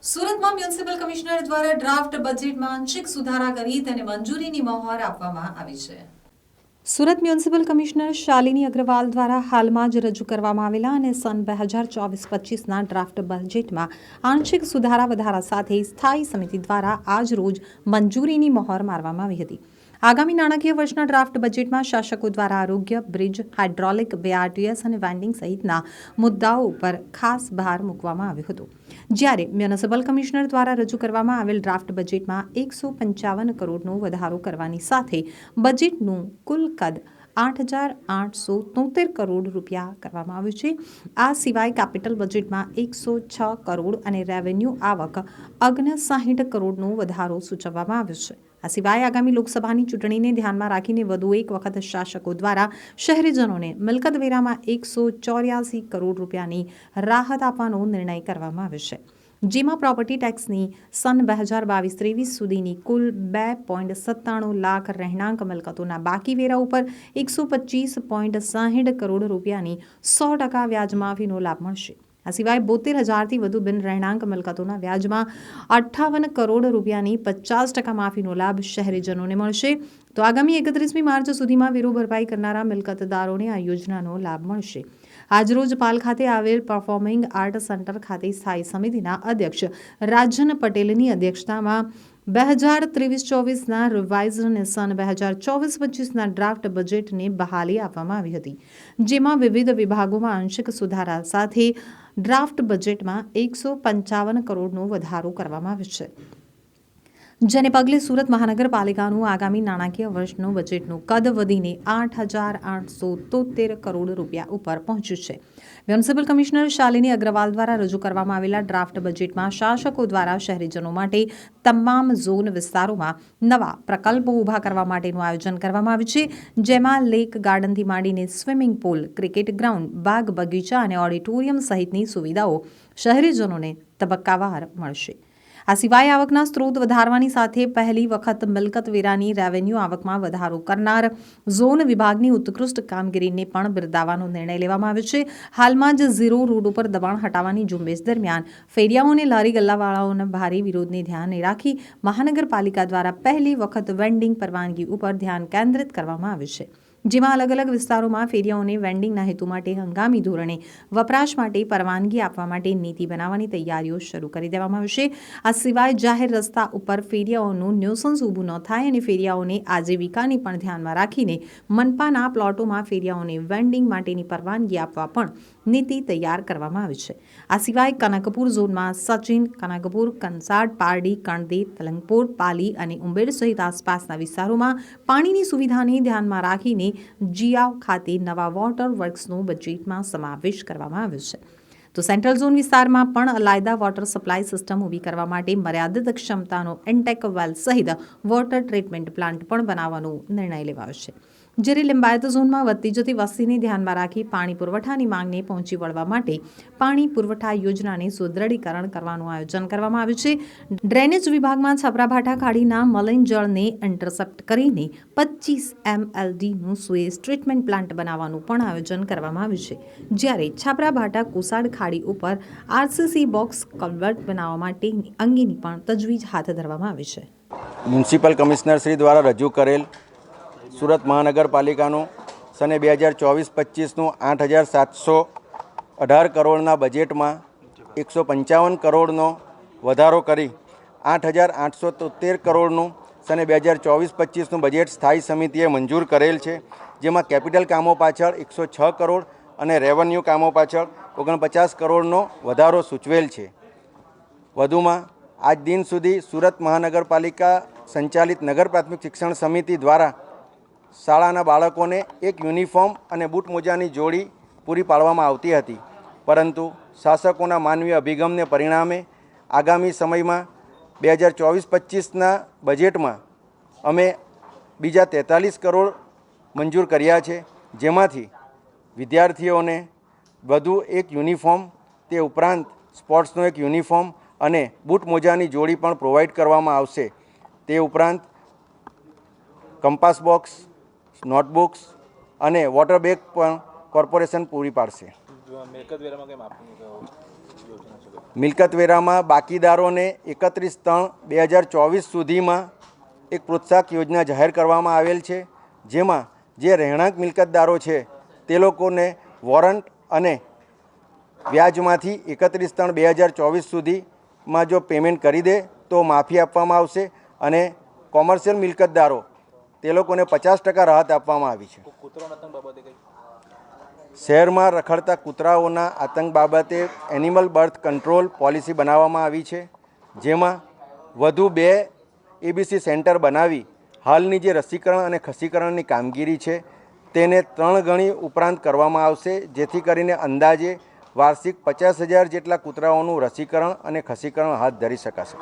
સુરતમાં municipal commissioner દ્વારા draft બજેટમાં આંશિક સુધારા કરી તેને મંજૂરીની મહોર આપવામાં આવી છે। સુરત મ્યુનિસિપલ કમિશનર શાલિની અગ્રવાલ દ્વારા હાલમાં જ રજૂ કરવામાં આવેલા અને સન 2024-25ના ડ્રાફ્ટ બજેટમાં આંશિક સુધારા વધારા સાથે સ્થાયી સમિતિ દ્વારા આજ રોજ મંજૂરીની મહોર મારવામાં આવી હતી। આગામી નાણાકીય વર્ષના ડ્રાફ્ટ બજેટમાં શાસકો દ્વારા આરોગ્ય, બ્રિજ, હાઇડ્રોલિક, BRTS અને વેન્ડિંગ સહિતના મુદ્દાઓ ઉપર ખાસ ભાર મૂકવામાં આવ્યો હતો। જ્યારે મ્યુનિસિપલ કમિશનર દ્વારા રજૂ કરવામાં આવેલ ડ્રાફ્ટ બજેટમાં 155 કરોડનો વધારો કરવાની સાથે બજેટનું કુલ કદ 8,873 કરોડ રૂપિયા કરવામાં આવ્યું છે। આ સિવાય કેપિટલ બજેટમાં 106 કરોડ અને રેવન્યુ આવક 59 કરોડનો વધારો સૂચવવામાં આવ્યો છે। આ સિવાય આગામી લોકસભાની ચૂંટણીને ધ્યાનમાં રાખીને વધુ એક વખત શાસકો દ્વારા શહેરીજનોને મિલકત વેરામાં 184 કરોડ રૂપિયાની રાહત આપવાનો નિર્ણય કરવામાં આવ્યો છે, જેમાં પ્રોપર્ટી ટેક્સની સન 2022-23 સુધીની કુલ 2.97 લાખ રહેણાંક મિલકતોના બાકી વેરા ઉપર 125.60 કરોડ રૂપિયાની 100% વ્યાજ માફીનો લાભ મળશે। આ સિવાય 72,000થી વધુ બિન રહેણાંક મિલકતોના વ્યાજમાં 58 કરોડ રૂપિયાની 50% માફીનો લાભ શહેરીજનોને મળશે। તો આગામી 31મી માર્ચ સુધીમાં વેરો ભરપાઈ કરનારા મિલકતદારોને આ યોજનાનો લાભ મળશે। આજરોજ પાલ ખાતે આવેલ પરફોર્મિંગ આર્ટ સેન્ટર ખાતે સ્થાયી સમિતિના અધ્યક્ષ રાજન પટેલની અધ્યક્ષતામાં 2023-24ના રિવાઇઝ અને સન 2024-25ના ડ્રાફ્ટ બજેટને બહાલી આપવામાં આવી હતી, જેમાં વિવિધ વિભાગોમાં આંશિક સુધારા સાથે ડ્રાફ્ટ બજેટમાં 155 કરોડનો વધારો કરવામાં આવ્યો છે, જેને પગલે સુરત મહાનગરપાલિકાનું આગામી નાણાકીય વર્ષનું બજેટનું કદ વધીને 8,873 કરોડ રૂપિયા ઉપર પહોંચ્યું છે। મ્યુનિસિપલ કમિશનર શાલિની અગ્રવાલ દ્વારા રજૂ કરવામાં આવેલા ડ્રાફ્ટ બજેટમાં શાસકો દ્વારા શહેરીજનો માટે તમામ ઝોન વિસ્તારોમાં નવા પ્રકલ્પો ઊભા કરવા માટેનું આયોજન કરવામાં આવ્યું છે, જેમાં લેક ગાર્ડનથી માંડીને સ્વિમિંગ પૂલ, ક્રિકેટ ગ્રાઉન્ડ, બાગ બગીચા અને ઓડિટોરિયમ સહિતની સુવિધાઓ શહેરીજનોને તબક્કાવાર મળશે। આ સિવાય આવકના સ્ત્રોત વધારવાની સાથે પહેલી વખત મિલકત વેરાની રેવન્યુ આવકમાં વધારો કરનાર ઝોન વિભાગની ઉત્કૃષ્ટ કામગીરીને પણ બિરદાવવાનો નિર્ણય લેવામાં આવ્યો છે। હાલમાં જ ઝીરો રોડ ઉપર દબાણ હટાવવાની ઝુંબેશ દરમિયાન ફેરિયાઓને લારી ગલ્લાવાળાઓના ભારે વિરોધને ધ્યાને રાખી મહાનગરપાલિકા દ્વારા પહેલી વખત વેન્ડિંગ પરવાનગી ઉપર ધ્યાન કેન્દ્રિત કરવામાં આવ્યું છે, જેમાં અલગ અલગ વિસ્તારોમાં ફેરિયાઓને વેન્ડિંગના હેતુ માટે હંગામી ધોરણે વપરાશ માટે પરવાનગી આપવા માટે નીતિ બનાવવાની તૈયારીઓ શરૂ કરી દેવામાં આવશે। આ સિવાય જાહેર રસ્તા ઉપર ફેરિયાઓનું ન્યુસન્સ ઊભું ન થાય અને ફેરિયાઓને આજીવિકાને પણ ધ્યાનમાં રાખીને મનપાના પ્લોટોમાં ફેરિયાઓને વેન્ડિંગ માટેની પરવાનગી આપવા પણ નીતિ તૈયાર કરવામાં આવી છે। આ સિવાય કનકપુર ઝોનમાં સચિન, કનકપુર, કંસાડ, પારડી, કણદેર, તલંગપુર, પાલી અને ઉંબેડ સહિત આસપાસના વિસ્તારોમાં પાણીની સુવિધાને ધ્યાનમાં રાખીને જીયાવ ખાતે નવા વોટર વર્ક્સનો બજેટમાં સમાવેશ કરવામાં આવ્યો છે। તો સેન્ટ્રલ ઝોન વિસ્તારમાં પણ અલાયદા વોટર સપ્લાય સિસ્ટમ ઊભી કરવા માટે મર્યાદિત ક્ષમતાનો ઇન્ટેક વેલ સહિત વોટર ટ્રીટમેન્ટ પ્લાન્ટ પણ બનાવવાનો નિર્ણય લેવાયો છે, જ્યારે લિંબાયત ઝોનમાં વધતી જતી વસ્તીને ધ્યાનમાં રાખી પાણી પુરવઠાની માંગને પહોંચી વળવા માટે પાણી પુરવઠા યોજનાને સુદૃઢીકરણ કરવાનું આયોજન કરવામાં આવ્યું છે। ડ્રેનેજ વિભાગમાં છાપરાભાઠા ખાડીના મલિન જળને ઇન્ટરસેપ્ટ કરીને 25 MLDનું સુએઝ ટ્રીટમેન્ટ પ્લાન્ટ બનાવવાનું પણ આયોજન કરવામાં આવ્યું છે, જ્યારે છાપરાભાઠા કોસાડ ખાડી ઉપર RCC બોક્સ કલ્વર્ટ બનાવવા માટે અંગેની પણ તજવીજ હાથ ધરવામાં આવી છે। મ્યુનિસિપલ કમિશનર શ્રી દ્વારા રજૂ કરેલ સુરત મહાનગરપાલિકાનું સને 2024-25નું 8,718 કરોડના બજેટમાં 155 કરોડનો વધારો કરી 8,873 કરોડનું સને 2024-25નું બજેટ સ્થાયી સમિતિએ મંજૂર કરેલ છે, જેમાં કેપિટલ કામો પાછળ 106 કરોડ અને રેવન્યુ કામો પાછળ 49 કરોડનો વધારો સૂચવેલ છે। વધુમાં આજ દિન સુધી સુરત મહાનગરપાલિકા સંચાલિત નગર પ્રાથમિક શિક્ષણ સમિતિ દ્વારા શાળાના બાળકોને એક યુનિફોર્મ અને બૂટ મોજાની જોડી પૂરી પાડવામાં આવતી હતી, પરંતુ શાસકોના માનવીય અભિગમને પરિણામે આગામી સમયમાં 2024-25ના બજેટમાં અમે બીજા 43 કરોડ મંજૂર કર્યા છે, જેમાંથી વિદ્યાર્થીઓને વધુ એક યુનિફોર્મ, તે ઉપરાંત સ્પોર્ટ્સનો એક યુનિફોર્મ અને બૂટ મોજાની જોડી પણ પ્રોવાઈડ કરવામાં આવશે। તે ઉપરાંત કંપાસ બોક્સ, નોટબુક્સ અને વોટર બેગ પણ કોર્પોરેશન પૂરી પાડશે। મિલકતવેરામાં બાકીદારોને 31/3/2024 સુધીમાં એક પ્રોત્સાહક યોજના જાહેર કરવામાં આવેલ છે, જેમાં જે રહેણાંક મિલકતદારો છે તે લોકોને વોરંટ અને વ્યાજમાંથી 31/3/2024 સુધીમાં જો પેમેન્ટ કરી દે તો માફી આપવામાં આવશે અને કોમર્શિયલ મિલકતદારો તે લોકોને 50% રાહત આપવામાં આવી છે. શહેરમાં રખડતા કૂતરાઓના આતંક બાબતે એનિમલ બર્થ કંટ્રોલ પોલિસી બનાવવામાં આવી છે, જેમાં વધુ 2 એબીસી સેન્ટર બનાવી હાલની જે રસીકરણ અને ખસીકરણની કામગીરી છે તેને 3 ગણી ઉપરાંત કરવામાં આવશે, જેથી કરીને અંદાજે વાર્ષિક 50,000 જેટલા કૂતરાઓનું રસીકરણ અને ખસીકરણ હાથ ધરી શકાશે.